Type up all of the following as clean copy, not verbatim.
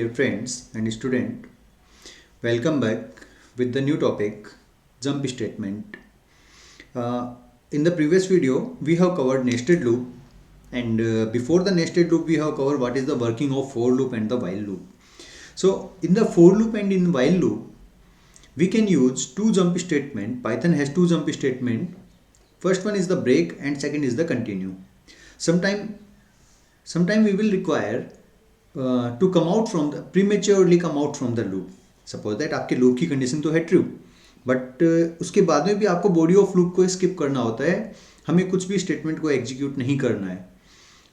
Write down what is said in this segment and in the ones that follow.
Dear friends and student, welcome back with the new topic jump statement. In the previous video, we have covered nested loop, and before the nested loop, we have covered what is the working of for loop and the while loop. So, in the for loop and in while loop, we can use two jump statement. Python has two jump statement. First one is the break and second is the continue. Sometime we will require to come out from the prematurely come out from the loop. Suppose that आपके loop की condition तो है true, but उसके बाद में भी आपको body of loop को स्किप करना होता है. हमें कुछ भी स्टेटमेंट को एग्जीक्यूट नहीं करना है.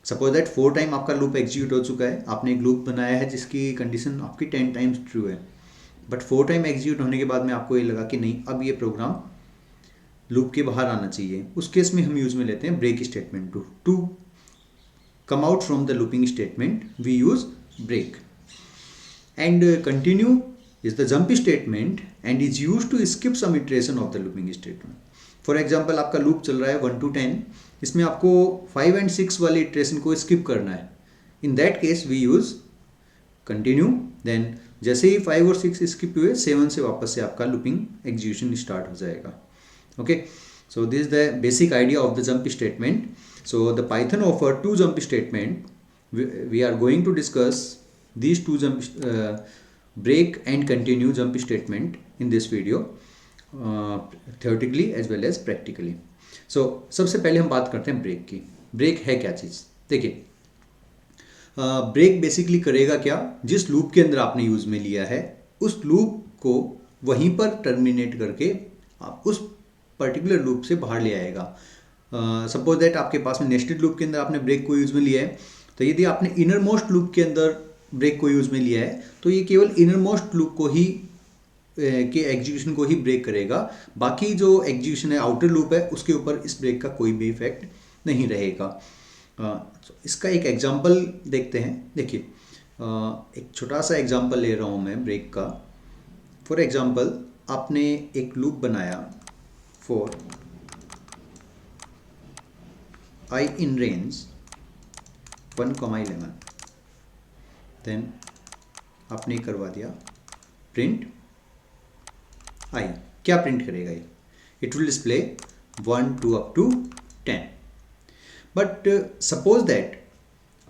सपोज दैट 4 टाइम आपका लूप एग्जीक्यूट हो चुका है. आपने एक लूप बनाया है जिसकी कंडीशन आपकी 10 टाइम्स ट्रू है, बट 4 टाइम एग्जीक्यूट होने के बाद में आपको ये लगा कि नहीं, अब ये प्रोग्राम लूप के बाहर आना चाहिए. उस केस में हम यूज में लेते हैं break statement. To come out from the looping statement we use break. And continue is the jump statement and is used to skip some iteration of the looping statement. For example, आपका loop चल रहा है 1 to 10, इसमें आपको 5 and 6 वाले iteration को skip करना है. In that case we use continue. Then जैसे ही 5 और 6 स्किप हुए, 7 से वापस से आपका लूपिंग एग्जीक्यूशन स्टार्ट हो जाएगा. Okay, so this is the basic idea of the jump statement. So the Python offer two jump statement. We are going to discuss these two jump break and continue jump statement in this video, theoretically as well as practically. So सबसे पहले हम बात करते हैं break की. Break है क्या चीज़? देखिए, ब्रेक बेसिकली करेगा क्या? जिस लूप के अंदर आपने यूज में लिया है उस लूप को वहीं पर टर्मिनेट करके आप उस पर्टिकुलर लूप से बाहर ले आएगा. सपोज दैट आपके पास में नेस्टेड लूप के अंदर आपने ब्रेक को यूज में लिया है, तो यदि आपने इनर मोस्ट लूप के अंदर ब्रेक को यूज में लिया है तो ये केवल इनर मोस्ट लूप को ही के एग्जीक्यूशन को ही ब्रेक करेगा. बाकी जो एग्जीक्यूशन है, आउटर लूप है, उसके ऊपर इस ब्रेक का कोई भी इफेक्ट नहीं रहेगा. इसका एक एग्जांपल देखते हैं. देखिए, एक छोटा सा एग्जांपल ले रहा हूँ मैं ब्रेक का. फॉर एग्जांपल, आपने एक लूप बनाया for I in range 1,11. Then आपने करवा दिया प्रिंट I. क्या प्रिंट करेगा ये? It will display 1 2 up to 10. But suppose that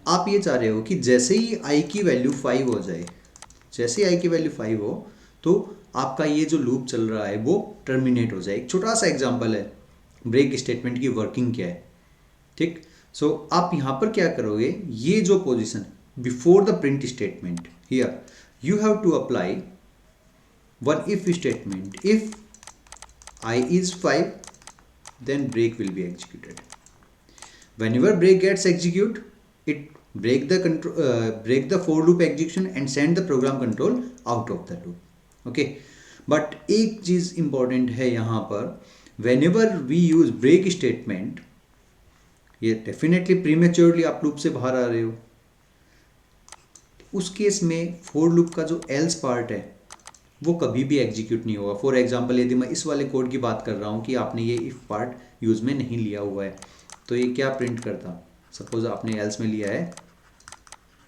आप ये चाह रहे हो कि जैसे ही I की वैल्यू 5 हो जाए, जैसे ही I की वैल्यू 5 हो तो आपका ये जो लूप चल रहा है वो टर्मिनेट हो जाए. एक छोटा सा एग्जांपल है ब्रेक स्टेटमेंट की वर्किंग क्या है. ठीक, सो आप यहां पर क्या करोगे? ये जो position before the print statement, here you have to apply one if statement. If I is 5, then break will be executed. Whenever break gets execute, it break the for loop execution and send the program control out of the loop. Okay, but एक चीज important है यहां पर. whenever we use break statement, ये definitely prematurely आप loop से बाहर आ रहे हो, उस केस में फॉर लूप का जो एल्स पार्ट है वो कभी भी एग्जीक्यूट नहीं होगा. फॉर एग्जांपल, यदि मैं इस वाले कोड की बात कर रहा हूँ कि आपने ये इफ पार्ट यूज में नहीं लिया हुआ है, तो ये क्या प्रिंट करता? सपोज आपने एल्स में लिया है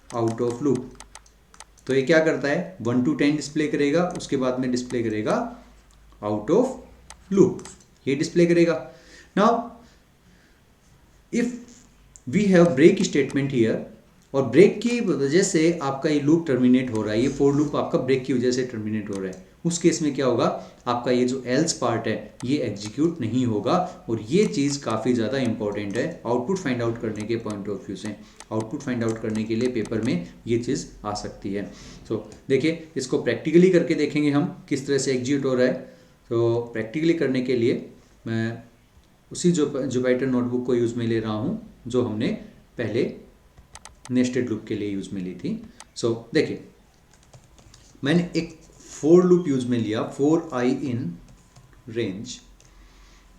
आउट ऑफ लूप, तो ये क्या करता है? 1 to 10 डिस्प्ले करेगा, उसके बाद में डिस्प्ले करेगा आउट ऑफ लूप, ये डिस्प्ले करेगा. Now if we have break statement here, और ब्रेक की वजह से आपका ये लूप टर्मिनेट हो रहा है, ये फॉर लूप आपका ब्रेक की वजह से टर्मिनेट हो रहा है, उस केस में क्या होगा? आपका ये जो एल्स पार्ट है ये एग्जीक्यूट नहीं होगा. और ये चीज़ काफ़ी ज़्यादा इंपॉर्टेंट है आउटपुट फाइंड आउट करने के पॉइंट ऑफ व्यू से. आउटपुट फाइंड आउट करने के लिए पेपर में ये चीज़ आ सकती है. सो देखिए, इसको प्रैक्टिकली करके देखेंगे हम किस तरह से एग्जीक्यूट हो रहा है. तो प्रैक्टिकली करने के लिए मैं उसी जुपिटर नोटबुक को यूज़ में ले रहा हूँ जो हमने पहले नेस्टेड लूप के लिए यूज़ में ली थी. सो देखिए, मैंने एक फॉर लूप यूज में लिया for I in range.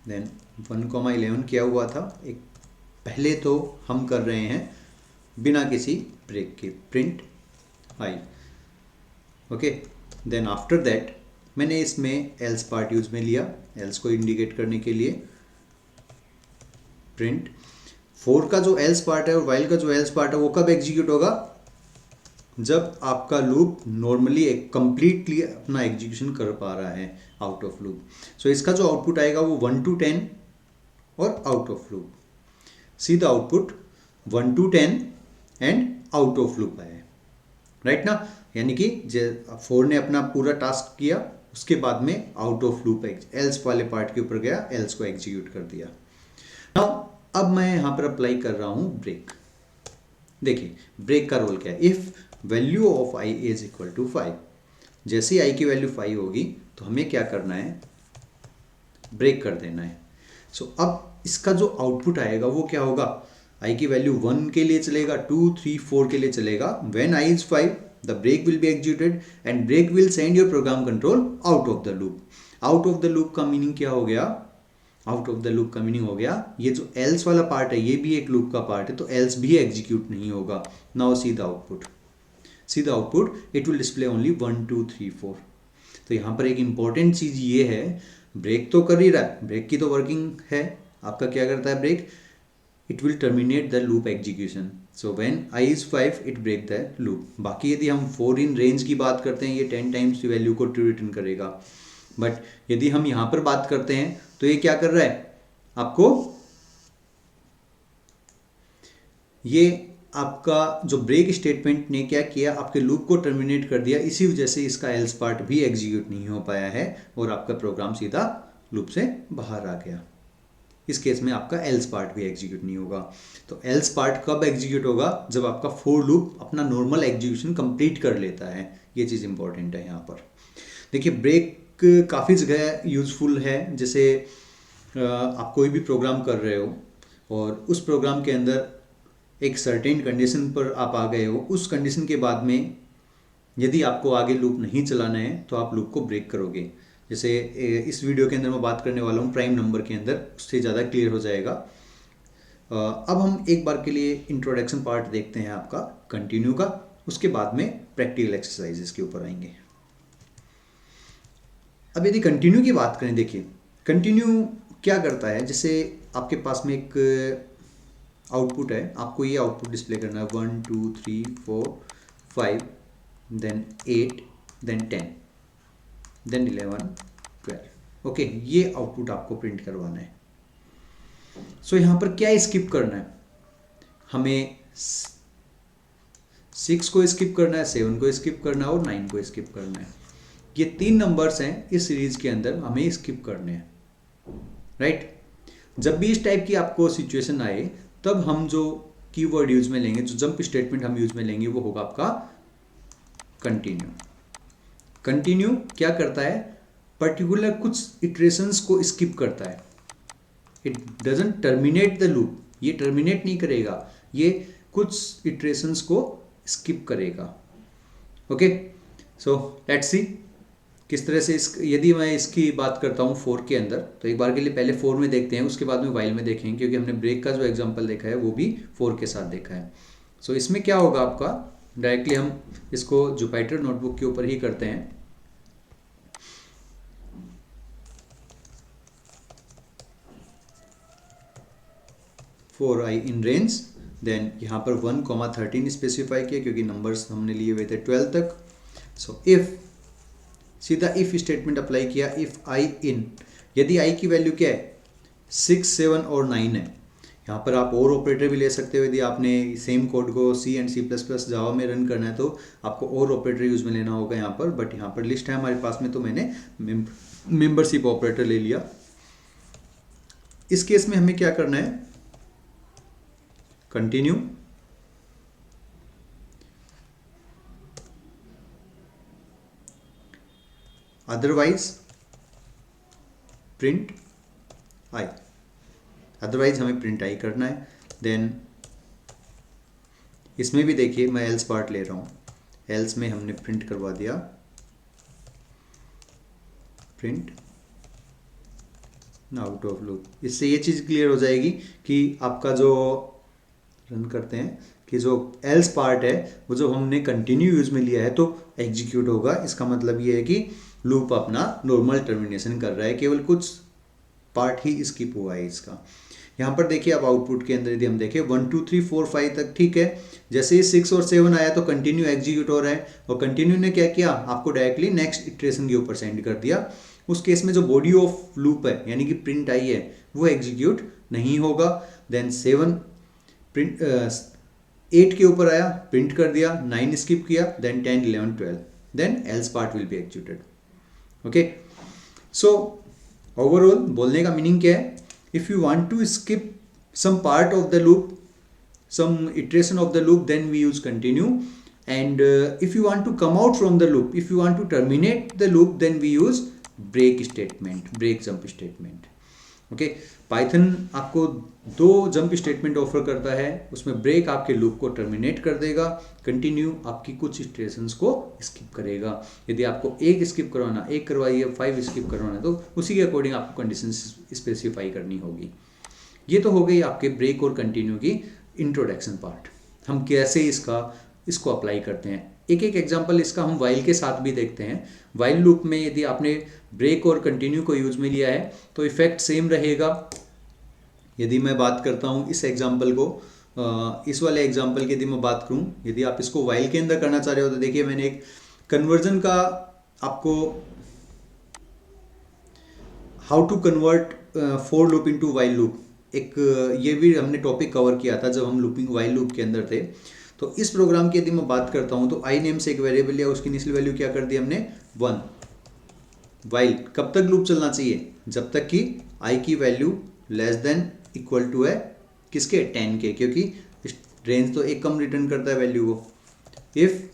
Then 1,11 किया हुआ था. एक पहले तो हम कर रहे हैं बिना किसी ब्रेक के print I. Okay, then after that मैंने इसमें एल्स पार्ट यूज में लिया, एल्स को इंडिकेट करने के लिए प्रिंट. 4 का जो एल्स पार्ट है और वाइल का जो एल्स पार्ट है वो कब एग्जीक्यूट होगा? जब आपका लूप नॉर्मली कंप्लीटली अपना एग्जीक्यूशन कर पा रहा है आउट ऑफ लूप। सो इसका जो आउटपुट आएगा वो 1 to 10 और out of loop. See the output 1 to 10 and out of loop आया है, राइट ना। यानी कि 4 ने अपना पूरा टास्क किया, उसके बाद में आउट ऑफ लूप एल्स वाले पार्ट के ऊपर गया, एल्स को एग्जीक्यूट कर दिया। नाउ अब मैं यहाँ पर अप्लाई कर रहा हूँ ब्रेक। देखिए ब्रेक का रोल क्या है। If value of I is equal to 5, जैसे ही आई की वैल्यू 5 होगी तो हमें क्या करना है, ब्रेक कर देना है। सो अब इसका जो आउटपुट आएगा वो क्या होगा, आई की वैल्यू 1 के लिए चलेगा, 2, 3, 4 के लिए चलेगा। When I is 5 the break will be executed and break will send your program control out of the loop. Out of the loop का मीनिंग क्या हो गया, आउट ऑफ द लूप का मीनिंग हो गया ये जो एल्स वाला पार्ट है ये भी एक लूप का पार्ट है, तो एल्स भी एग्जीक्यूट नहीं होगा। Now see the output, see the output, it will display only 1, 2, 3, 4। तो यहाँ पर एक इंपॉर्टेंट चीज़ ये है, ब्रेक तो कर ही रहा है, ब्रेक की तो वर्किंग है। आपका क्या करता है break, it will terminate the loop execution. So when I is 5 it break the loop. बाकी यदि हम 4 इन रेंज की बात करते हैं ये 10 टाइम्स की वैल्यू को रिटर्न करेगा। बट यदि हम यहाँ पर बात करते हैं तो ये क्या कर रहा है, आपको ये आपका जो ब्रेक स्टेटमेंट ने क्या किया, आपके लूप को टर्मिनेट कर दिया। इसी वजह से इसका एल्स पार्ट भी एग्जीक्यूट नहीं हो पाया है और आपका प्रोग्राम सीधा लूप से बाहर आ गया। इस केस में आपका एल्स पार्ट भी एग्जीक्यूट नहीं होगा। तो एल्स पार्ट कब एग्जीक्यूट होगा, जब आपका फोर लूप अपना नॉर्मल एग्जीक्यूशन कंप्लीट कर लेता है। ये चीज़ इंपॉर्टेंट है यहाँ पर। देखिए ब्रेक काफ़ी जगह यूज़फुल है। जैसे आप कोई भी प्रोग्राम कर रहे हो और उस प्रोग्राम के अंदर एक सर्टेन कंडीशन पर आप आ गए हो, उस कंडीशन के बाद में यदि आपको आगे लूप नहीं चलाना है तो आप लूप को ब्रेक करोगे। जैसे इस वीडियो के अंदर मैं बात करने वाला हूँ प्राइम नंबर के अंदर, उससे ज़्यादा क्लियर हो जाएगा। अब हम एक बार के लिए इंट्रोडक्शन पार्ट देखते हैं आपका कंटिन्यू का, उसके बाद में प्रैक्टिकल एक्सरसाइजेस के ऊपर आएंगे। अब यदि कंटिन्यू की बात करें, देखिए कंटिन्यू क्या करता है, जैसे आपके पास में एक आउटपुट है, आपको ये आउटपुट डिस्प्ले करना है 1, 2, 3, 4, 5, देन 8, देन 10, देन 11, 12। ओके, ये आउटपुट आपको प्रिंट करवाना है। सो यहाँ पर क्या स्किप करना है, हमें 6 को स्किप करना है, 7 को स्किप करना है और 9 को स्किप करना है। ये 3 नंबर्स हैं इस सीरीज के अंदर हमें स्किप करने हैं, राइट। जब भी इस टाइप की आपको सिचुएशन आए तब हम जो कीवर्ड यूज में लेंगे, जो जंप स्टेटमेंट हम यूज में लेंगे वो होगा आपका कंटिन्यू। कंटिन्यू क्या करता है, पर्टिकुलर कुछ इटरेशंस को स्किप करता है। It doesn't terminate the loop, ये टर्मिनेट नहीं करेगा, ये कुछ इटरेशंस को स्किप करेगा। ओके, सो लेट्स सी किस तरह से यदि मैं इसकी बात करता हूँ 4 के अंदर, तो एक बार के लिए पहले 4 में देखते हैं, उसके बाद में वाइल में देखेंगे, क्योंकि हमने ब्रेक का जो एग्जांपल देखा है वो भी 4 के साथ देखा है। सो इसमें क्या होगा आपका, डायरेक्टली हम इसको जुपिटर नोटबुक के ऊपर ही करते हैं। For I in range, then यहाँ पर 1,13 स्पेसिफाई किया क्योंकि नंबर्स हमने लिए हुए थे 12 तक। सो इफ सीधा इफ स्टेटमेंट अप्लाई किया, इफ आई इन, यदि आई की वैल्यू क्या है 6, 7 और 9 है। यहाँ पर आप और ऑपरेटर भी ले सकते हो, यदि आपने सेम कोड को C एंड C++ जावा में रन करना है तो आपको और ऑपरेटर यूज में लेना होगा यहाँ पर। बट यहाँ पर लिस्ट है हमारे पास में, तो मैंने मेंबरशिप ऑपरेटर ले लिया। इस केस में हमें क्या करना है, continue, otherwise print I, otherwise हमें प्रिंट आई करना है। देन इसमें भी देखिए मैं एल्स पार्ट ले रहा हूँ, एल्स में हमने प्रिंट करवा दिया प्रिंट आउट ऑफ लूप। इससे ये चीज़ क्लियर हो जाएगी कि आपका जो रन करते हैं कि जो एल्स पार्ट है वो जो हमने कंटिन्यू यूज में लिया है तो एग्जीक्यूट होगा। इसका मतलब ये है कि लूप अपना नॉर्मल टर्मिनेशन कर रहा है, केवल कुछ पार्ट ही स्किप हुआ है इसका। यहाँ पर देखिए आप आउटपुट के अंदर यदि हम देखें 1 2 3 4 5 तक ठीक है, जैसे ही 6 और 7 आया तो कंटिन्यू एग्जीक्यूट हो रहा है, और कंटिन्यू ने क्या किया, आपको डायरेक्टली नेक्स्ट इटरेशन के ऊपर सेंड कर दिया। उस केस में जो बॉडी ऑफ लूप है यानी कि प्रिंट आई है वो एग्जीक्यूट नहीं होगा। देन 7 प्रिंट 8 के ऊपर आया, प्रिंट कर दिया, 9 स्किप किया, then 10 11 12, then else part will be executed. Okay, so overall बोलने का मीनिंग क्या है, if you want to skip some part of the loop, some iteration of the loop, then we use continue, and if you want to come out from the loop, if you want to terminate the loop, then we use break statement, break jump statement. Okay, Python आपको 2 jump statement offer करता है, उसमें break आपके loop को terminate कर देगा, continue आपकी कुछ इटरेशंस को स्किप करेगा। यदि आपको 1 स्किप करवाना, 1 करवाइए, 5 स्किप करवाना, तो उसी के अकॉर्डिंग आपको कंडीशन स्पेसिफाई करनी होगी। ये तो हो गई आपके ब्रेक और कंटिन्यू की इंट्रोडक्शन पार्ट। हम कैसे इसको अप्लाई करते हैं, एक एक एग्जांपल इसका हम वाइल के साथ भी देखते हैं। वाइल लूप में यदि आपने ब्रेक और कंटिन्यू को यूज में लिया है तो इफेक्ट सेम रहेगा। यदि मैं बात करता हूँ इस एग्जांपल को, इस वाले एग्जांपल की यदि मैं बात करूँ, यदि आप इसको वाइल के अंदर करना चाह रहे हो तो देखिए मैंने एक कन्वर्जन का आपको how to convert for loop into while loop, एक ये भी हमने टॉपिक कवर किया था जब हम लूपिंग वाइल लूप के अंदर थे। तो इस प्रोग्राम की यदि मैं बात करता हूँ तो आई नेम से एक वेरिएबल लिया, उसकी इनिशियल वैल्यू क्या कर दी हमने 1। वाइल कब तक लूप चलना चाहिए, जब तक कि आई की value less than equal to है किसके, 10 के, क्योंकि रेंज तो एक कम रिटर्न करता है वैल्यू को। If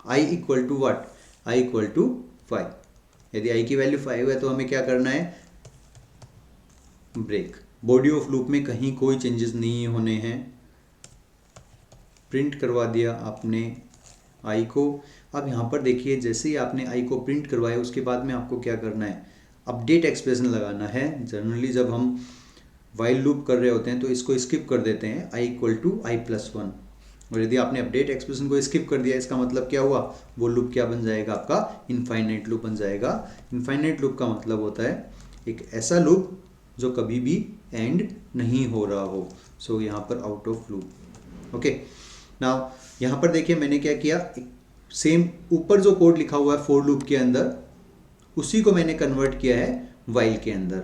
I equal to what, I equal to 5, यदि आई की वैल्यू 5 है तो हमें क्या करना है, ब्रेक। बॉडी ऑफ लूप में कहीं कोई चेंजेस नहीं होने हैं, प्रिंट करवा दिया आपने आई को। अब यहाँ पर देखिए जैसे ही आपने आई को प्रिंट करवाया उसके बाद में आपको क्या करना है, अपडेट एक्सप्रेशन लगाना है। जनरली जब हम वाइल लूप कर रहे होते हैं तो इसको स्किप कर देते हैं, आई इक्वल टू आई प्लस 1, और यदि आपने अपडेट एक्सप्रेशन को स्किप कर दिया इसका मतलब क्या हुआ, वो लूप क्या बन जाएगा, आपका इनफाइनाइट लूप बन जाएगा। इनफाइनाइट लूप का मतलब होता है एक ऐसा लूप जो कभी भी एंड नहीं हो रहा हो। सो यहाँ पर out of loop. Okay, now यहाँ पर देखिए मैंने क्या किया, सेम ऊपर जो कोड लिखा हुआ है फॉर लूप के अंदर उसी को मैंने कन्वर्ट किया है वाइल के अंदर,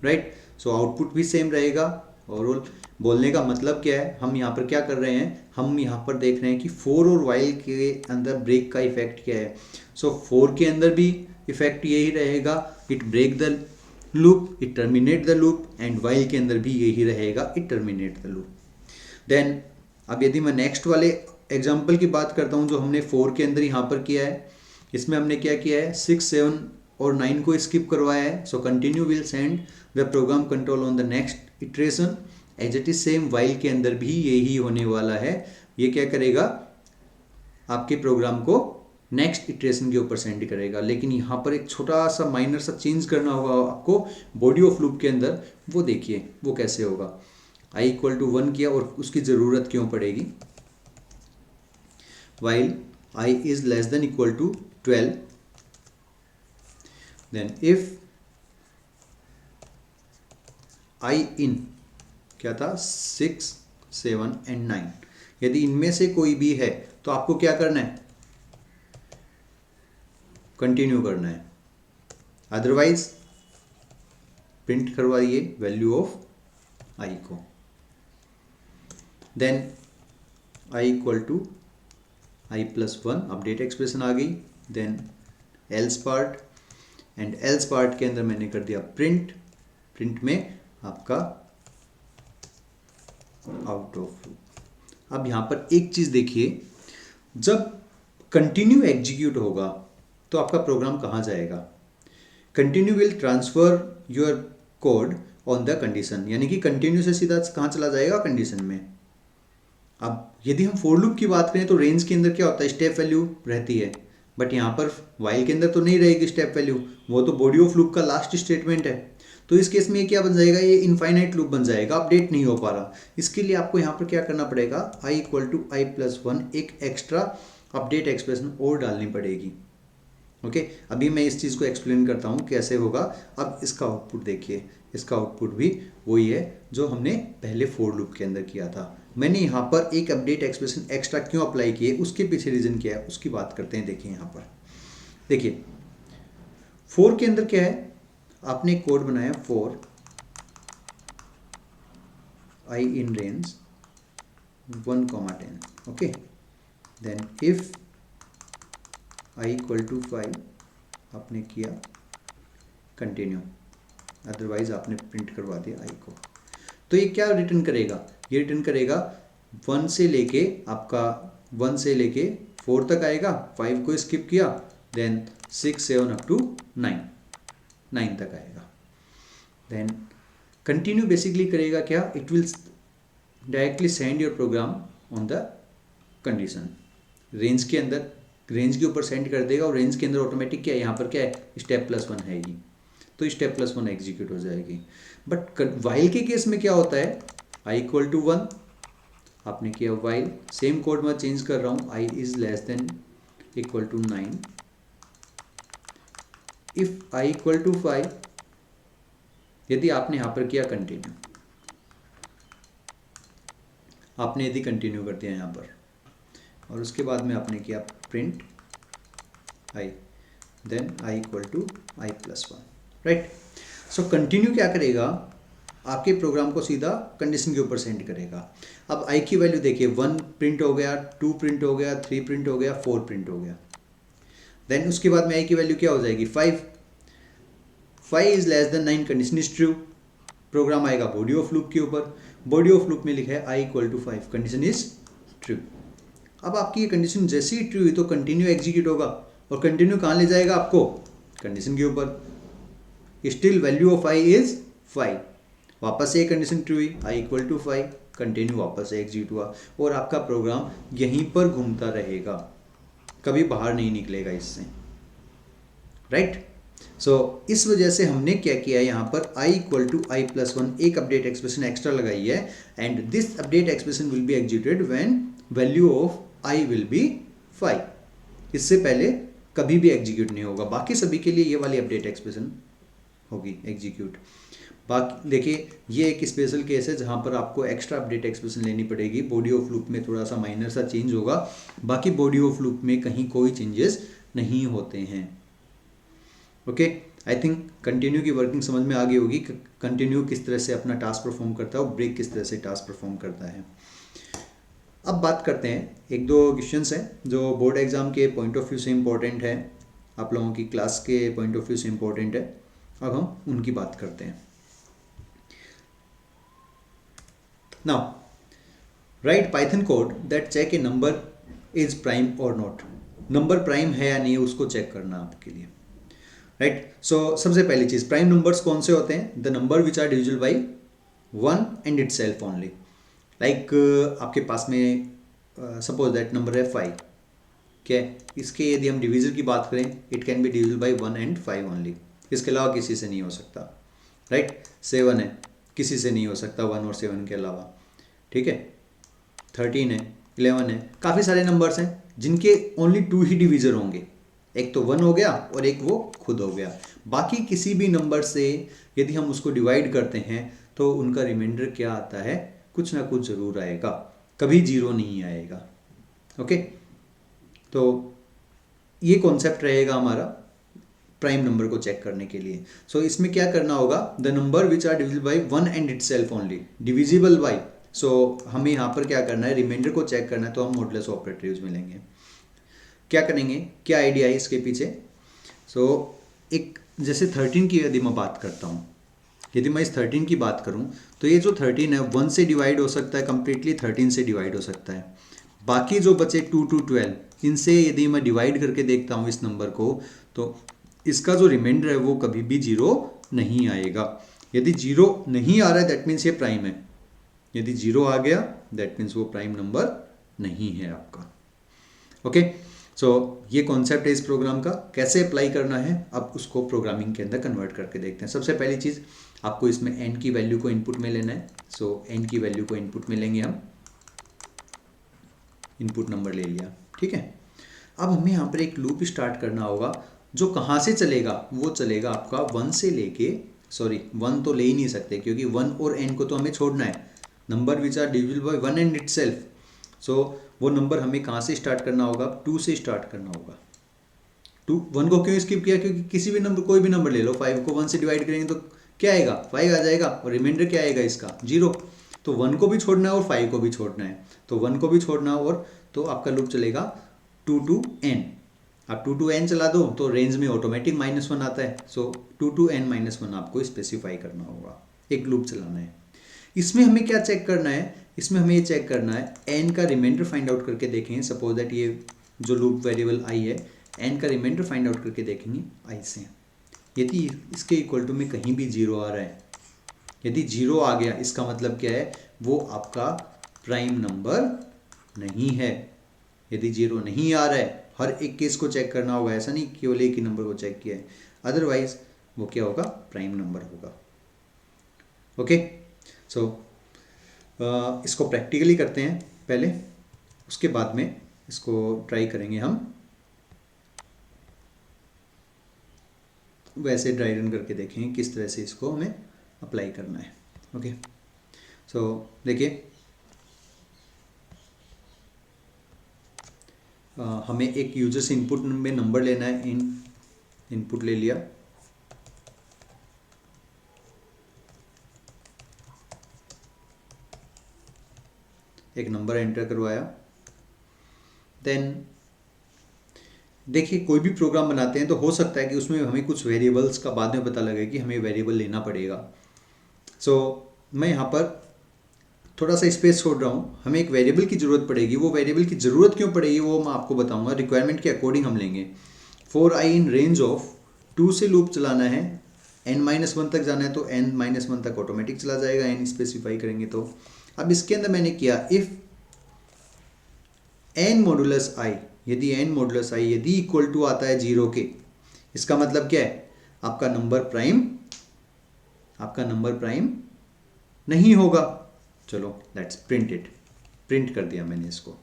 राइट। सो आउटपुट भी सेम रहेगा। ओवरऑल बोलने का मतलब क्या है, हम यहाँ पर क्या कर रहे हैं, हम यहाँ पर देख रहे हैं कि फॉर और वाइल के अंदर ब्रेक का इफेक्ट क्या है। सो फॉर के अंदर भी इफेक्ट यही रहेगा, it break the loop, it terminate the loop, and while के अंदर भी यही रहेगा, it terminate the loop. Then अब यदि मैं नेक्स्ट वाले एग्जांपल की बात करता हूँ जो हमने 4 के अंदर यहाँ पर किया है, इसमें हमने क्या किया है, 6 7 और 9 को स्किप करवाया है। So continue will send the program control on the next iteration, as it is same while के अंदर भी यही होने वाला है। ये क्या करेगा, आपके प्रोग्राम को नेक्स्ट इटरेशन के ऊपर सेंड करेगा। लेकिन यहाँ पर एक छोटा सा माइनर सा चेंज करना होगा आपको बॉडी ऑफ लूप के अंदर, वो देखिए वो कैसे होगा। आई इक्वल टू 1 किया और उसकी ज़रूरत क्यों पड़ेगी, while I is less than equal to 12, then if I in क्या था 6 7 एंड 9, यदि इनमें से कोई भी है तो आपको क्या करना है, कंटिन्यू करना है, अदरवाइज प्रिंट करवाइए वैल्यू ऑफ आई को। Then I equal to I plus 1, update expression आ गई। Then else part, and else part के अंदर मैंने कर दिया प्रिंट, प्रिंट में आपका आउट ऑफ लूप। अब यहाँ पर एक चीज देखिए, जब कंटिन्यू एग्जीक्यूट होगा तो आपका प्रोग्राम कहाँ जाएगा, continue will transfer your code on the condition, यानी कि कंटिन्यू से सीधा कहाँ चला जाएगा, कंडीशन में। अब यदि हम फॉर लूप की बात करें तो रेंज के अंदर क्या होता है, स्टेप वैल्यू रहती है, बट यहाँ पर वाइल के अंदर तो नहीं रहेगी स्टेप वैल्यू, वो तो बॉडी ऑफ लूप का लास्ट स्टेटमेंट है। तो इस केस में ये क्या बन जाएगा, ये इनफाइनाइट लूप बन जाएगा, अपडेट नहीं हो पा रहा। इसके लिए आपको यहाँ पर क्या करना पड़ेगा, आई इक्वल टू आई प्लस 1, एक एक्स्ट्रा अपडेट एक्सप्रेशन और डालनी पड़ेगी। ओके, अभी मैं इस चीज़ को एक्सप्लेन करता हूँ कैसे होगा। अब इसका आउटपुट देखिए, इसका आउटपुट भी वही है जो हमने पहले फोर लूप के अंदर किया था। मैंने यहाँ पर एक अपडेट एक्सप्रेशन एक्स्ट्रा क्यों अप्लाई किए, उसके पीछे रीज़न क्या है उसकी बात करते हैं। देखिए यहाँ पर देखिए फोर के अंदर क्या है, आपने कोड बनाया for i in range 1,10, okay, then if I equal to 5 आपने किया कंटिन्यू, अदरवाइज आपने प्रिंट करवा दिया आई को। तो ये क्या रिटर्न करेगा, ये रिटर्न करेगा 1 से लेके आपका 1 से लेके 4 तक आएगा, 5 को स्किप किया, देन 6 7 अप टू 9 तक आएगा। देन कंटिन्यू बेसिकली करेगा क्या, it will directly send your program on the condition, range के अंदर, रेंज के ऊपर सेंड कर देगा, और रेंज के अंदर ऑटोमेटिक क्या है, यहाँ पर क्या है, स्टेप +1 है ही, तो स्टेप +1 एग्जीक्यूट हो जाएगी। बट वाइल के केस में क्या होता है, आई इक्वल टू 1 आपने किया वाइल, सेम कोड मैं चेंज कर रहा हूँ, I is less than equal to 9, if I equal to 5, यदि आपने यहाँ पर किया कंटिन्यू, आपने यदि कंटिन्यू कर दिया यहाँ पर, और उसके बाद में आपने किया print i, then I equal to i +1, right. So continue क्या करेगा, आपके प्रोग्राम को सीधा कंडीशन के ऊपर सेंड करेगा। अब आई की वैल्यू देखिए, 1 प्रिंट हो गया, 2 प्रिंट हो गया, 3 प्रिंट हो गया, 4 प्रिंट हो गया। देन उसके बाद में आई की वैल्यू क्या हो जाएगी, 5 is less than 9 condition is true, program आएगा बॉडी ऑफ लूप के ऊपर, बॉडी ऑफ लूप में लिखा है I equal to 5 condition is true. अब आपकी ये कंडीशन जैसे ही ट्रू हुई तो कंटिन्यू एग्जीक्यूट होगा, और कंटिन्यू कहाँ ले जाएगा आपको, कंडीशन के ऊपर, still value of I is 5, वापस से एक कंडीशन ट्रू हुई, आई इक्वल टू 5, कंटिन्यू वापस से एग्जीक्यूट हुआ, और आपका प्रोग्राम यहीं पर घूमता रहेगा, कभी बाहर नहीं निकलेगा इससे, राइट। सो इस वजह से हमने क्या किया है, यहाँ पर आई इक्वल टू आई +1 एक अपडेट एक्सप्रेशन एक्स्ट्रा लगाई है, and this update expression will be executed when value of I will be 5, इससे पहले कभी भी एग्जीक्यूट नहीं होगा, बाकी सभी के लिए ये वाली अपडेट एक्सप्रेशन होगी एग्जीक्यूट। बाकी देखिए ये एक स्पेशल केस है जहाँ पर आपको एक्स्ट्रा अपडेट एक्सप्रेशन लेनी पड़ेगी, बॉडी ऑफ लूप में थोड़ा सा माइनर सा चेंज होगा, बाकी बॉडी ऑफ लूप में कहीं कोई चेंजेस नहीं होते हैं। ओके, आई थिंक कंटिन्यू की वर्किंग समझ में आ गई होगी, कंटिन्यू किस तरह से अपना टास्क परफॉर्म करता है और ब्रेक किस तरह से टास्क परफॉर्म करता है। अब बात करते हैं, एक दो क्वेश्चंस हैं जो बोर्ड एग्जाम के पॉइंट ऑफ व्यू से इम्पोर्टेंट है, आप लोगों की क्लास के पॉइंट ऑफ व्यू से इम्पोर्टेंट है, अब हम उनकी बात करते हैं। Now write Python code that check a number is prime और नॉट, नंबर प्राइम है या नहीं उसको चेक करना आपके लिए, राइट। सो सबसे पहली चीज, प्राइम नंबर्स कौन से होते हैं, the number which are divisible by 1 and itself only, like आपके पास में सपोज दैट नंबर है 5, क्या है, इसके यदि हम डिवीजर की बात करें, it can be divisible by 1 and 5 only, इसके अलावा किसी से नहीं हो सकता, राइट। 7 है, किसी से नहीं हो सकता 1 और 7 के अलावा, ठीक है। 13 है, 11 है, काफ़ी सारे नंबर्स हैं जिनके ओनली 2 ही डिवीजर होंगे, एक तो 1 हो गया और एक वो खुद हो गया, बाकी किसी भी नंबर से यदि हम उसको डिवाइड करते हैं तो उनका रिमाइंडर क्या आता है, कुछ ना कुछ ज़रूर आएगा, कभी 0 नहीं आएगा। ओके, तो ये कॉन्सेप्ट रहेगा हमारा प्राइम नंबर को चेक करने के लिए। सो इसमें क्या करना होगा, the number which are divisible by 1 and itself only, divisible by, so हमें यहाँ पर क्या करना है, रिमाइंडर को चेक करना है, तो हम मॉडुलस ऑपरेटर यूज में लेंगे। क्या करेंगे, क्या आइडिया है इसके पीछे, सो एक जैसे 13 की यदि मैं बात करता हूँ, यदि मैं इस 13 की बात करूं तो ये जो 13 है 1 से डिवाइड हो सकता है कंप्लीटली, 13 से डिवाइड हो सकता है, बाकी जो बचे 2 to 12 इनसे यदि मैं डिवाइड करके देखता हूं इस नंबर को, तो इसका जो रिमाइंडर है वो कभी भी 0 नहीं आएगा। यदि 0 नहीं आ रहा है दैट मीन्स ये प्राइम है, यदि 0 आ गया दैट मीन्स वो प्राइम नंबर नहीं है आपका। ओके, सो ये कॉन्सेप्ट है इस प्रोग्राम का, कैसे अप्लाई करना है अब उसको प्रोग्रामिंग के अंदर कन्वर्ट करके देखते हैं। सबसे पहली चीज़ आपको इसमें n की वैल्यू को इनपुट में लेना है, सो n की वैल्यू को इनपुट में लेंगे हम, इनपुट नंबर ले लिया, ठीक है। अब हमें यहाँ पर एक लूप स्टार्ट करना होगा जो कहाँ से चलेगा वो चलेगा आपका 1 से लेके, सॉरी 1 तो ले ही नहीं सकते क्योंकि 1 और n को तो हमें छोड़ना है, number which are divisible by 1 and itself. So वो नंबर हमें कहाँ से स्टार्ट करना होगा, 2 से स्टार्ट करना होगा। 1 को क्यों स्किप किया, क्योंकि किसी भी नंबर, कोई भी नंबर ले लो, 5 को 1 से डिवाइड करेंगे तो क्या आएगा, 5 आ जाएगा और रिमाइंडर क्या आएगा इसका, 0। तो 1 को भी छोड़ना है और 5 को भी छोड़ना है, तो 1 को भी छोड़ना है, और तो आपका लूप चलेगा 2 to n। आप 2 to n चला दो तो रेंज में ऑटोमेटिक -1 आता है। सो 2 to n -1 आपको स्पेसिफाई करना होगा, एक लूप चलाना है। इसमें हमें क्या चेक करना है, इसमें हमें ये चेक करना है n का रिमाइंडर फाइंड आउट करके देखेंगे। सपोज दैट ये जो लूप वेरिएबल i है, n का रिमाइंडर फाइंड आउट करके देखेंगे i से। यदि इसके इक्वल टू में कहीं भी 0 आ रहा है, यदि 0 आ गया इसका मतलब क्या है, वो आपका प्राइम नंबर नहीं है। यदि 0 नहीं आ रहा है, हर एक केस को चेक करना होगा, ऐसा नहीं केवल एक ही नंबर को चेक किया है, अदरवाइज वो क्या होगा, प्राइम नंबर होगा। ओके, सो इसको प्रैक्टिकली करते हैं पहले, उसके बाद में इसको ट्राई करेंगे हम वैसे ड्राई रन करके देखेंगे किस तरह से इसको हमें अप्लाई करना है। ओके, सो देखिए हमें एक यूजर से इनपुट में नंबर लेना है, इनपुट ले लिया, एक नंबर एंटर करवाया। देन देखिए कोई भी प्रोग्राम बनाते हैं तो हो सकता है कि उसमें हमें कुछ वेरिएबल्स का बाद में पता लगे कि हमें वेरिएबल लेना पड़ेगा। सो मैं यहाँ पर थोड़ा सा स्पेस छोड़ रहा हूँ, हमें एक वेरिएबल की ज़रूरत पड़ेगी। वो वेरिएबल की ज़रूरत क्यों पड़ेगी वो मैं आपको बताऊँगा, रिक्वायरमेंट के अकॉर्डिंग हम लेंगे। For I in range of 2 से लूप चलाना है, n-1 तक जाना है तो n-1 तक ऑटोमेटिक चला जाएगा, n स्पेसिफाई करेंगे तो। अब इसके अंदर मैंने किया इफ़ n मॉडुलस i, यदि n मॉडुलस i यदि इक्वल टू आता है 0 के, इसका मतलब क्या है, आपका नंबर प्राइम नहीं होगा। चलो लेट्स प्रिंट इट, प्रिंट कर दिया मैंने इसको।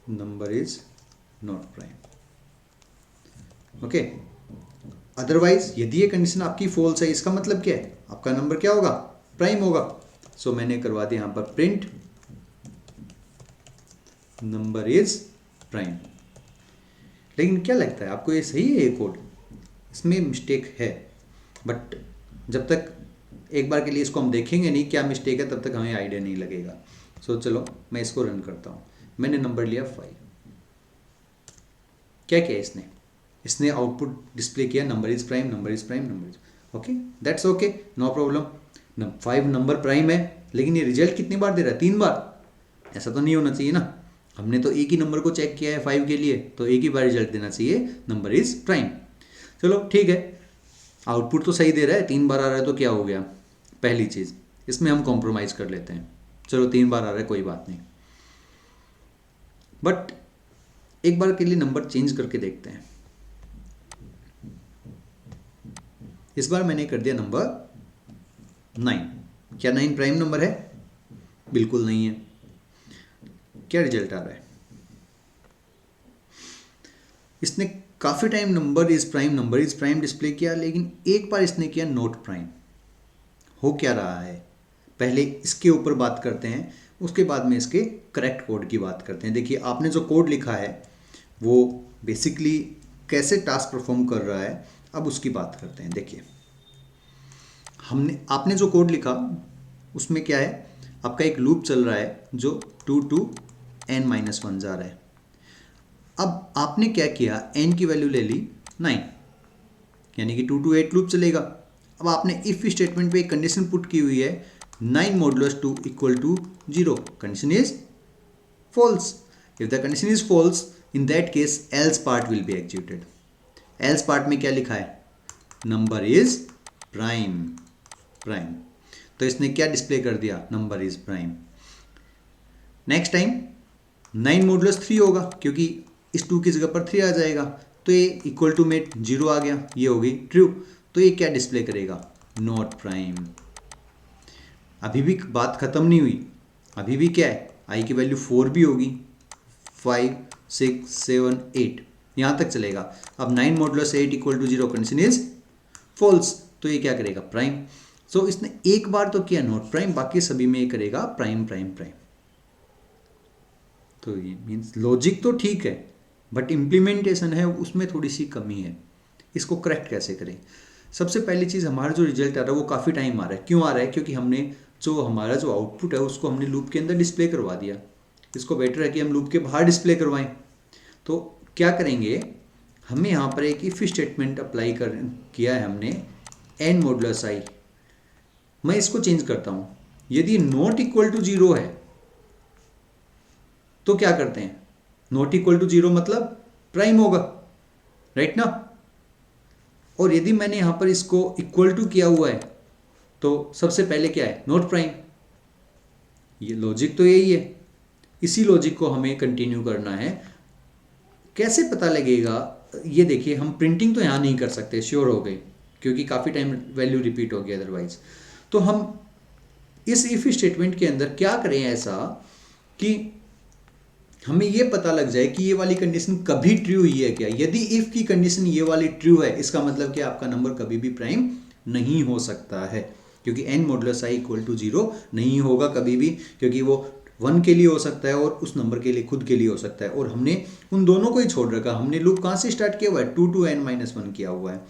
Number is not prime. Okay, otherwise यदि ये कंडीशन आपकी फॉल्स है, इसका मतलब क्या है, आपका नंबर क्या होगा, प्राइम होगा। सो मैंने करवा दिया यहाँ पर प्रिंट नंबर इज प्राइम। लेकिन क्या लगता है आपको, ये सही है ये कोड, इसमें मिस्टेक है, बट जब तक एक बार के लिए इसको हम देखेंगे नहीं क्या मिस्टेक है, तब तक हमें आइडिया नहीं लगेगा। सो चलो मैं इसको रन करता हूँ। मैंने नंबर लिया 5, क्या किया इसने आउटपुट डिस्प्ले किया number is prime, number is prime, number is okay, that's okay, no problem. 5 number prime है, लेकिन ये रिजल्ट कितनी बार दे रहा है, 3 बार। ऐसा तो नहीं होना चाहिए ना, हमने तो एक ही नंबर को चेक किया है 5 के लिए, तो एक ही बार रिजल्ट देना चाहिए नंबर इज प्राइम। चलो ठीक है, आउटपुट तो सही दे रहा है, 3 बार आ रहा है तो क्या हो गया, पहली चीज़ इसमें हम कॉम्प्रोमाइज़ कर लेते हैं। चलो 3 बार आ रहा है कोई बात नहीं, बट एक बार के लिए नंबर चेंज करके देखते हैं। इस बार मैंने कर दिया नंबर 9। क्या 9 प्राइम नंबर है, बिल्कुल नहीं है। क्या रिजल्ट आ रहा है, इसने काफ़ी time number is prime display किया, लेकिन एक बार इसने किया नॉट प्राइम। हो क्या रहा है, पहले इसके ऊपर बात करते हैं, उसके बाद में इसके करेक्ट कोड की बात करते हैं। देखिए आपने जो कोड लिखा है वो बेसिकली कैसे टास्क परफॉर्म कर रहा है, अब उसकी बात करते हैं। देखिए आपने जो कोड लिखा उसमें क्या है, आपका एक लूप चल रहा है जो 2 to n-1 जा रहा है। अब आपने क्या किया, n की वैल्यू ले ली 9, यानी कि 2 to 8 लूप चलेगा। अब आपने इफ स्टेटमेंट पे एक कंडीशन पुट की हुई है 9 modulus 2 equal to 0, condition is false. If the condition is false, in that case else part will be executed. Else part में क्या लिखा है, नंबर इज प्राइम। तो इसने क्या डिस्प्ले कर दिया, number is prime. Next time 9 modulus 3 होगा, क्योंकि इस 2 की जगह पर 3 आ जाएगा, तो ये इक्वल टू में 0 आ गया, ये हो गई ट्रू। तो ये क्या डिस्प्ले करेगा, नॉट प्राइम। अभी भी बात खत्म नहीं हुई, अभी भी क्या है, आई की वैल्यू 4 भी होगी, 5 6 7 8 यहाँ तक चलेगा। अब 9 modulus 8 equal to 0 condition is false, तो ये क्या करेगा प्राइम। सो इसने एक बार तो किया नॉट प्राइम, बाकी सभी में ये करेगा प्राइम प्राइम प्राइम। तो ये मीन्स लॉजिक तो ठीक है बट इम्प्लीमेंटेशन है उसमें थोड़ी सी कमी है। इसको करेक्ट कैसे करें? सबसे पहली चीज़, हमारा जो रिजल्ट आ रहा है वो काफ़ी टाइम आ रहा है। क्यों आ रहा है? क्योंकि हमने जो हमारा जो आउटपुट है उसको हमने लूप के अंदर डिस्प्ले करवा दिया। इसको बेटर है कि हम लूप के बाहर डिस्प्ले करवाएं। तो क्या करेंगे, हमें यहाँ पर एक इफ स्टेटमेंट अप्लाई किया है हमने n मॉडुलस i। मैं इसको चेंज करता हूँ, यदि नॉट इक्वल टू 0 है तो क्या करते हैं, नॉट इक्वल टू 0 मतलब प्राइम होगा, राइट ना। और यदि मैंने यहां पर इसको इक्वल टू किया हुआ है तो सबसे पहले क्या है, नॉट प्राइम। ये लॉजिक तो यही है, इसी लॉजिक को हमें कंटिन्यू करना है। कैसे पता लगेगा, ये देखिए हम प्रिंटिंग तो यहां नहीं कर सकते, श्योर हो गए, क्योंकि काफ़ी टाइम वैल्यू रिपीट हो गया अदरवाइज। तो हम इस इफ स्टेटमेंट के अंदर क्या करें ऐसा कि हमें ये पता लग जाए कि ये वाली कंडीशन कभी ट्रू हुई है क्या। यदि इफ की कंडीशन ये वाली ट्रू है, इसका मतलब कि आपका नंबर कभी भी प्राइम नहीं हो सकता है, क्योंकि n modulus i equal to 0 नहीं होगा कभी भी, क्योंकि वो 1 के लिए हो सकता है और उस नंबर के लिए खुद के लिए हो सकता है। और हमने उन दोनों को ही छोड़ रखा, हमने लूप कहाँ से स्टार्ट किया हुआ है, 2 to n-1 किया हुआ है।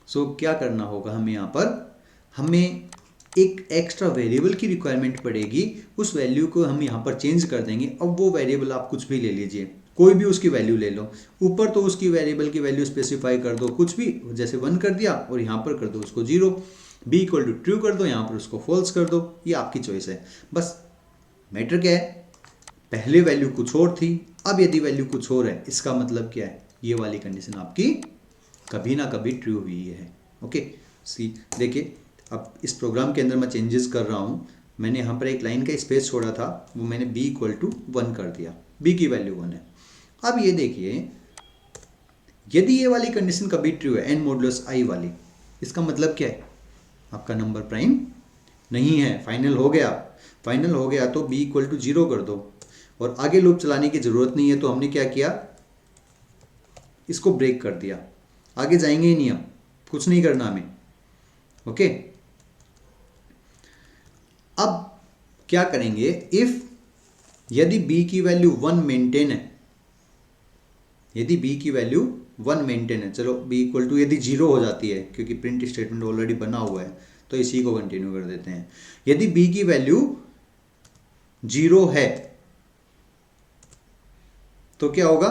सो क्या करना होगा हमें यहाँ पर, हमें एक एक्स्ट्रा वेरिएबल की रिक्वायरमेंट पड़ेगी, उस वैल्यू को हम यहाँ पर चेंज कर देंगे। अब वो वेरिएबल आप कुछ भी ले लीजिए, कोई भी उसकी वैल्यू ले लो। ऊपर तो उसकी वेरिएबल की वैल्यू स्पेसिफाई कर दो कुछ भी, जैसे 1 कर दिया, और यहाँ पर कर दो उसको 0, b इक्वल टू ट्रू कर दो, यहाँ पर उसको फॉल्स कर दो, ये आपकी चॉइस है। बस मैटर क्या है, पहले वैल्यू कुछ और थी, अब यदि वैल्यू कुछ और है, इसका मतलब क्या है, ये वाली कंडीशन आपकी कभी ना कभी ट्रू हुई है। ओके, सी देखिए, अब इस प्रोग्राम के अंदर मैं चेंजेस कर रहा हूँ। मैंने यहाँ पर एक लाइन का स्पेस छोड़ा था, वो मैंने b इक्वल टू 1 कर दिया, b की वैल्यू 1 है। अब ये देखिए, यदि ये वाली कंडीशन कभी ट्रू है, n मॉडुलस i वाली, इसका मतलब क्या है, आपका नंबर प्राइम नहीं है। फाइनल हो गया, फाइनल हो गया तो b इक्वल टू 0 कर दो, और आगे लूप चलाने की ज़रूरत नहीं है। तो हमने क्या किया, इसको ब्रेक कर दिया, आगे जाएंगे ही नहीं, हम कुछ नहीं करना हमें। ओके, अब क्या करेंगे, इफ यदि b की वैल्यू 1 मेंटेन है, यदि b की वैल्यू 1 मेंटेन है, चलो b इक्वल टू यदि 0 हो जाती है, क्योंकि प्रिंट स्टेटमेंट ऑलरेडी बना हुआ है, तो इसी को कंटिन्यू कर देते हैं। यदि b की वैल्यू 0 है तो क्या होगा,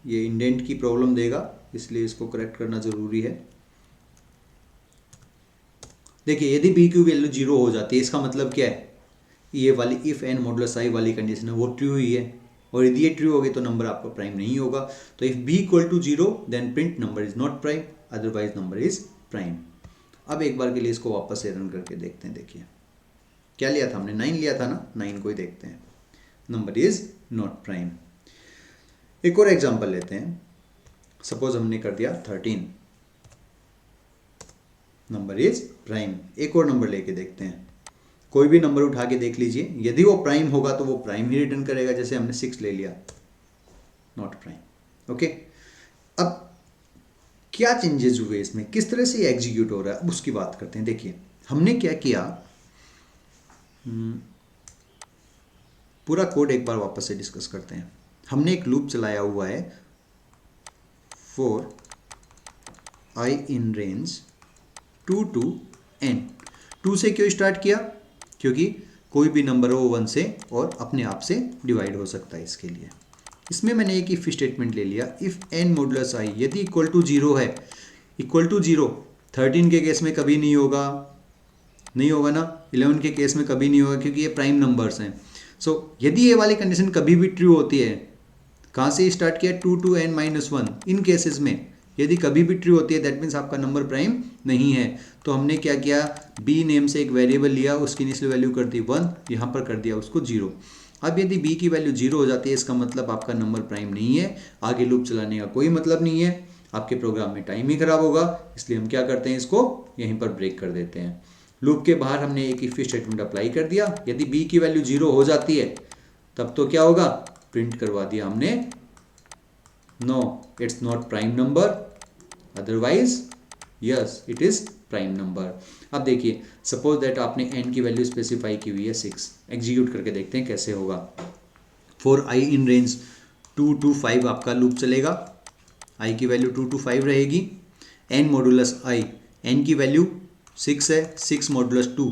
ये इंडेंट की प्रॉब्लम देगा, इसलिए इसको करेक्ट करना जरूरी है। देखिए, यदि b की वैल्यू 0 हो जाती है, इसका मतलब क्या है, ये वाली इफ n मॉडुलस i वाली कंडीशन है वो ट्रू हुई है, और यदि ये ट्रू होगी तो नंबर आपका प्राइम नहीं होगा। तो if b equal to 0 then print number is not prime, otherwise number is prime. अब एक बार के लिए इसको वापस से रन करके देखते हैं। देखिए क्या लिया था हमने, 9 लिया था ना, 9 को ही देखते हैं, नंबर इज नॉट प्राइम। एक और एग्जाम्पल लेते हैं, सपोज हमने कर दिया 13, नंबर इज प्राइम। एक और नंबर लेके देखते हैं, कोई भी नंबर उठा के देख लीजिए, यदि वो प्राइम होगा तो वो प्राइम ही रिटर्न करेगा। जैसे हमने 6 ले लिया, नॉट प्राइम। ओके, अब क्या चेंजेस हुए इसमें, किस तरह से एग्जीक्यूट हो रहा है, अब उसकी बात करते हैं। देखिए हमने क्या किया, पूरा कोड एक बार वापस से डिस्कस करते हैं। हमने एक लूप चलाया हुआ है for i in range 2 to n। 2 से क्यों स्टार्ट किया, क्योंकि कोई भी नंबर हो 1 से और अपने आप से डिवाइड हो सकता है, इसके लिए। इसमें मैंने एक इफ स्टेटमेंट ले लिया, इफ n मॉडुलस i यदि इक्वल टू 0 है, इक्वल टू 0 13 के केस में कभी नहीं होगा, नहीं होगा ना, 11 के केस में कभी नहीं होगा, क्योंकि ये प्राइम नंबर्स हैं। सो यदि ये वाली कंडीशन कभी भी ट्रू होती है, कहाँ से स्टार्ट किया, 2 to n-1, इन केसेस में यदि कभी भी ट्रू होती है, दैट मीन्स आपका नंबर प्राइम नहीं है। तो हमने क्या किया, b नेम से एक वेरिएबल लिया, उसकी इनिशियल वैल्यू कर दी 1, यहाँ पर कर दिया उसको 0। अब यदि b की वैल्यू 0 हो जाती है, इसका मतलब आपका नंबर प्राइम नहीं है, आगे लूप चलाने का कोई मतलब नहीं है, आपके प्रोग्राम में टाइम ही खराब होगा। इसलिए हम क्या करते हैं, इसको यहीं पर ब्रेक कर देते हैं। लूप के बाहर हमने एक इफ स्टेटमेंट अप्लाई कर दिया, यदि b की वैल्यू 0 हो जाती है तब तो क्या होगा, प्रिंट करवा दिया हमने, no it's not prime number, otherwise yes it is prime number. अब देखिए सपोज दैट आपने n की वैल्यू स्पेसिफाई की हुई है 6, एग्जीक्यूट करके देखते हैं कैसे होगा। For i in range 2 to 5 आपका लूप चलेगा, i की वैल्यू 2 to 5 रहेगी, n मॉडुलस i, n की वैल्यू 6 है, 6 modulus 2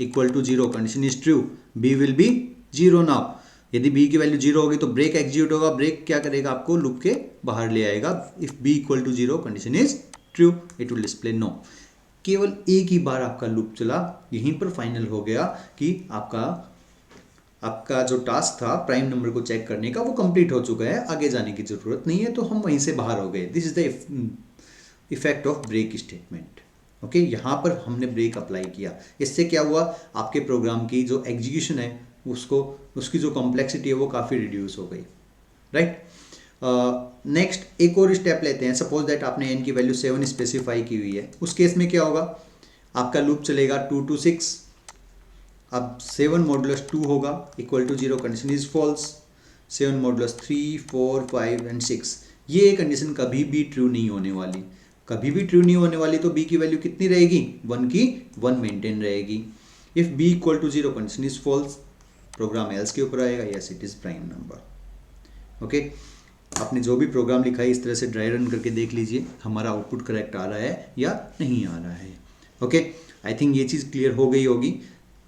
equal to 0, condition is true, b will be 0 now. यदि b की वैल्यू 0 होगी तो ब्रेक एग्जीक्यूट होगा, ब्रेक क्या करेगा आपको लूप के बाहर ले आएगा। If b equal to 0 condition is true, it will display no. केवल एक ही बार आपका लूप चला, यहीं पर फाइनल हो गया कि आपका जो टास्क था प्राइम नंबर को चेक करने का वो कंप्लीट हो चुका है, आगे जाने की जरूरत नहीं है, तो हम वहीं से बाहर हो गए। This is the effect of break statement. Okay, यहाँ पर हमने ब्रेक अप्लाई किया, इससे क्या हुआ आपके प्रोग्राम की जो एग्जीक्यूशन है उसकी जो कॉम्प्लेक्सिटी है वो काफ़ी रिड्यूस हो गई, राइट। नेक्स्ट एक और स्टेप लेते हैं। सपोज दैट आपने n की वैल्यू 7 स्पेसिफाई की हुई है, उस केस में क्या होगा, आपका लूप चलेगा 2 to 6। अब 7 मॉडुलस 2 होगा equal to 0, condition is false. 7 modulus 3, 4, 5 and 6, ये कंडीशन कभी भी ट्रू नहीं होने वाली, कभी भी ट्रू नहीं होने वाली। तो b की वैल्यू कितनी रहेगी, 1 की 1 मेंटेन रहेगी। If b equal to 0 condition is false, program else के ऊपर आएगा, yes it is prime number. Okay, आपने जो भी प्रोग्राम लिखा है इस तरह से ड्राई रन करके देख लीजिए हमारा आउटपुट करेक्ट आ रहा है या नहीं आ रहा है। ओके, आई थिंक ये चीज़ क्लियर हो गई होगी।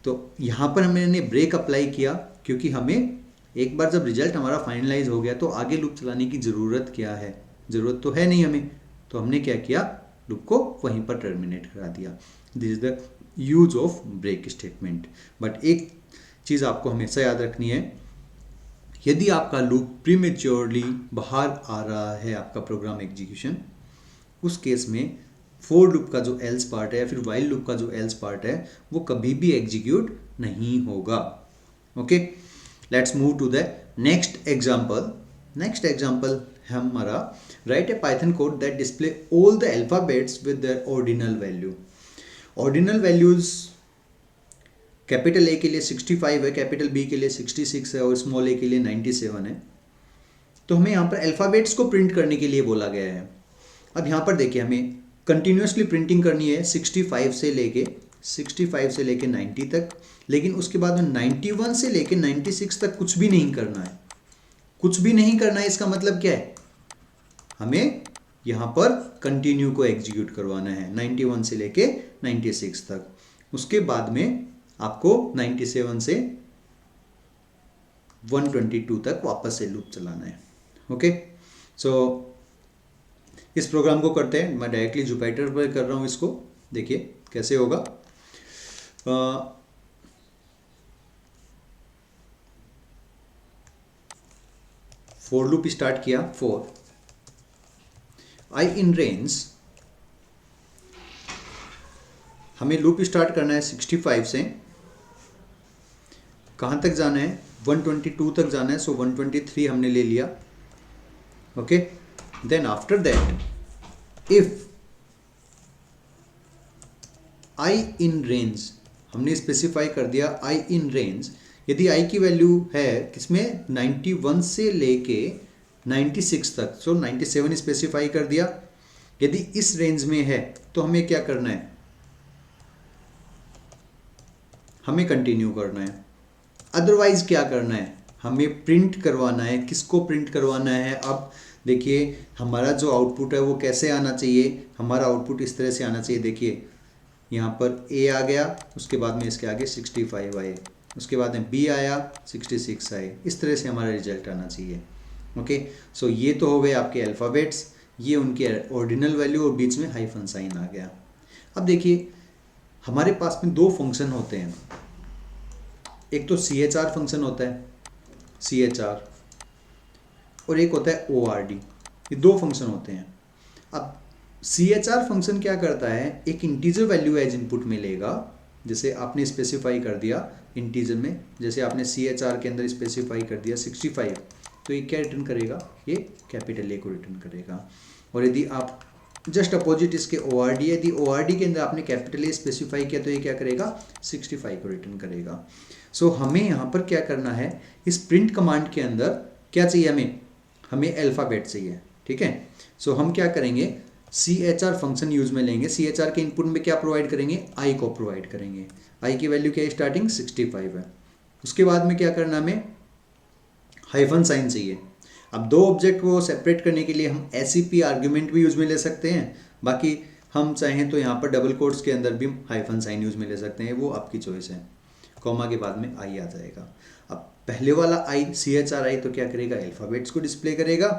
तो यहाँ पर हमने ब्रेक अप्लाई किया क्योंकि हमें एक बार जब रिजल्ट हमारा फाइनलाइज हो गया तो आगे लूप चलाने की ज़रूरत क्या है, ज़रूरत तो है नहीं हमें, तो हमने क्या किया, लूप को वहीं पर टर्मिनेट करा दिया। This is the use of break statement. But एक चीज़ आपको हमेशा याद रखनी है, यदि आपका लूप प्रीमेच्योरली बाहर आ रहा है आपका प्रोग्राम एग्जीक्यूशन, उस केस में फोर लूप का जो एल्स पार्ट है या फिर वाइल लूप का जो एल्स पार्ट है वो कभी भी एग्जीक्यूट नहीं होगा। Okay, let's move to the next example. Next example है हमारा, write a Python code that display all the alphabets with their ordinal value. Ordinal values capital A के लिए 65 है, कैपिटल बी के लिए 66 है और स्मॉल ए के लिए 97 है। तो हमें यहाँ पर अल्फ़ाबेट्स को प्रिंट करने के लिए बोला गया है। अब यहाँ पर देखिए हमें कंटिन्यूसली प्रिंटिंग करनी है 65 से लेके 90 तक, लेकिन उसके बाद में 91 से लेके 96 तक कुछ भी नहीं करना है। कुछ भी नहीं करना है इसका मतलब क्या है, हमें यहाँ पर कंटिन्यू को एग्जीक्यूट करवाना है 91 से लेके 96 तक। उसके बाद में आपको 97 से 122 तक वापस से लूप चलाना है। ओके, सो इस प्रोग्राम को करते हैं। मैं डायरेक्टली जुपिटर पर कर रहा हूँ इसको, देखिए कैसे होगा। फॉर लूप स्टार्ट किया, फॉर आई इन रेंज, हमें लूप स्टार्ट करना है 65 से, कहाँ तक जाना है, 122 तक जाना है। सो 123 हमने ले लिया। Okay, then after that if I in range, हमने स्पेसिफाई कर दिया आई इन रेंज, यदि आई की वैल्यू है किसमें, 91 से लेके 96 तक, सो 97 स्पेसिफाई कर दिया। यदि इस रेंज में है तो हमें क्या करना है, हमें कंटिन्यू करना है। अदरवाइज क्या करना है, हमें प्रिंट करवाना है। किसको प्रिंट करवाना है, अब देखिए हमारा जो आउटपुट है वो कैसे आना चाहिए, हमारा आउटपुट इस तरह से आना चाहिए। देखिए यहाँ पर ए आ गया, उसके बाद में इसके आगे 65 आए, उसके बाद में बी आया 66 आए, इस तरह से हमारा रिजल्ट आना चाहिए। ओके, सो ये तो हो गए आपके अल्फ़ाबेट्स, ये उनके ऑर्डिनल वैल्यू और बीच में हाइफन साइन आ गया। अब देखिए हमारे पास में दो फंक्शन होते हैं, एक तो CHR फंक्शन होता है, CHR, और एक होता है ORD। ये दो फंक्शन होते हैं। अब CHR फंक्शन क्या करता है, एक इंटीजर वैल्यू एज इनपुट में लेगा, जैसे आपने स्पेसिफाई कर दिया इंटीजर में, जैसे आपने CHR के अंदर स्पेसिफाई कर दिया 65, तो ये क्या रिटर्न करेगा, ये कैपिटल ए को रिटर्न करेगा। और यदि आप जस्ट अपोजिट इसके ORD, यदि ORD के अंदर आपने कैपिटल ए स्पेसिफाई किया तो ये क्या करेगा, 65 को रिटर्न करेगा। सो हमें यहाँ पर क्या करना है, इस प्रिंट कमांड के अंदर क्या चाहिए हमें, हमें अल्फ़ाबेट चाहिए, ठीक है। सो हम क्या करेंगे, CHR फंक्शन यूज में लेंगे। CHR के इनपुट में क्या प्रोवाइड करेंगे, आई को प्रोवाइड करेंगे। आई की वैल्यू क्या है, स्टार्टिंग 65 है। उसके बाद में क्या करना, हमें हाइफन साइन चाहिए। अब दो ऑब्जेक्ट को सेपरेट करने के लिए हम SCP आर्ग्यूमेंट भी यूज में ले सकते हैं, बाकी हम चाहें तो यहाँ पर डबल कोट्स के अंदर भी हाइफन साइन यूज में ले सकते हैं, वो आपकी चॉइस है। कॉमा के बाद में आई आ जाएगा। अब पहले वाला आई CHR आई तो क्या करेगा, अल्फ़ाबेट्स को डिस्प्ले करेगा,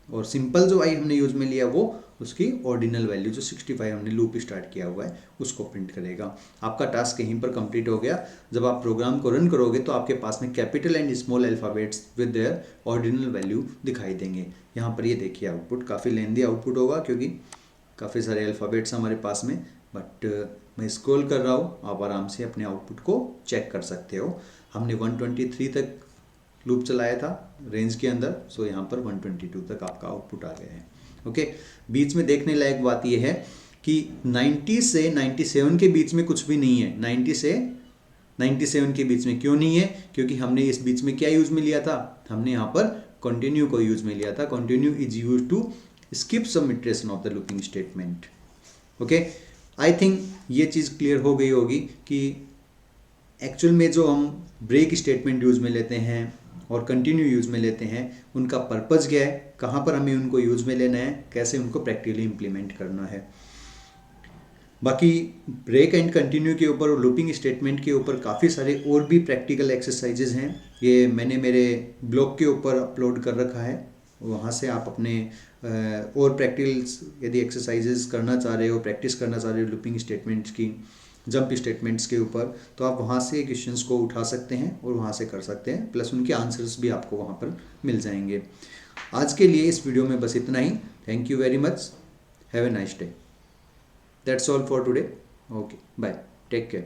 और सिंपल जो आई हमने यूज में लिया वो उसकी ऑर्डिनल वैल्यू जो 65 हमने लूप स्टार्ट किया हुआ है उसको प्रिंट करेगा। आपका टास्क यहीं पर कंप्लीट हो गया। जब आप प्रोग्राम को रन करोगे तो आपके पास में capital and small alphabets with their ordinal value दिखाई देंगे। यहाँ पर ये देखिए आउटपुट काफ़ी लेंदी आउटपुट होगा क्योंकि काफ़ी सारे अल्फ़ाबेट्स हमारे पास में, बट मैं स्क्रॉल कर रहा हूँ, आप आराम से अपने आउटपुट को चेक कर सकते हो। हमने 123 तक लूप चलाया था रेंज के अंदर, सो यहाँ पर 122 तक आपका आउटपुट आ गया है। ओके, बीच में देखने लायक बात यह है कि 90 से 97 के बीच में कुछ भी नहीं है। 90 से 97 के बीच में क्यों नहीं है, क्योंकि हमने इस बीच में क्या यूज में लिया था, हमने यहाँ पर कंटिन्यू को यूज में लिया था। Continue is use to skip some iteration of the looping statement. Okay, I think ये चीज़ क्लियर हो गई होगी कि एक्चुअल में जो हम ब्रेक स्टेटमेंट यूज में लेते हैं और कंटिन्यू यूज में लेते हैं उनका पर्पज़ क्या है, कहाँ पर हमें उनको यूज में लेना है, कैसे उनको प्रैक्टिकली इम्प्लीमेंट करना है। बाकी ब्रेक एंड कंटिन्यू के ऊपर और लूपिंग स्टेटमेंट के ऊपर काफ़ी सारे और भी प्रैक्टिकल एक्सरसाइजेज हैं, ये मैंने मेरे ब्लॉग के ऊपर अपलोड कर रखा है। वहाँ से आप अपने और प्रैक्टिकल्स यदि एक्सरसाइजेज करना चाह रहे हो, प्रैक्टिस करना चाह रहे हो लूपिंग स्टेटमेंट्स की, जंप स्टेटमेंट्स के ऊपर, तो आप वहाँ से क्वेश्चंस को उठा सकते हैं और वहाँ से कर सकते हैं, प्लस उनके आंसर्स भी आपको वहाँ पर मिल जाएंगे। आज के लिए इस वीडियो में बस इतना ही। Thank you very much, have a nice day. That's all for today. Okay, bye. Take care.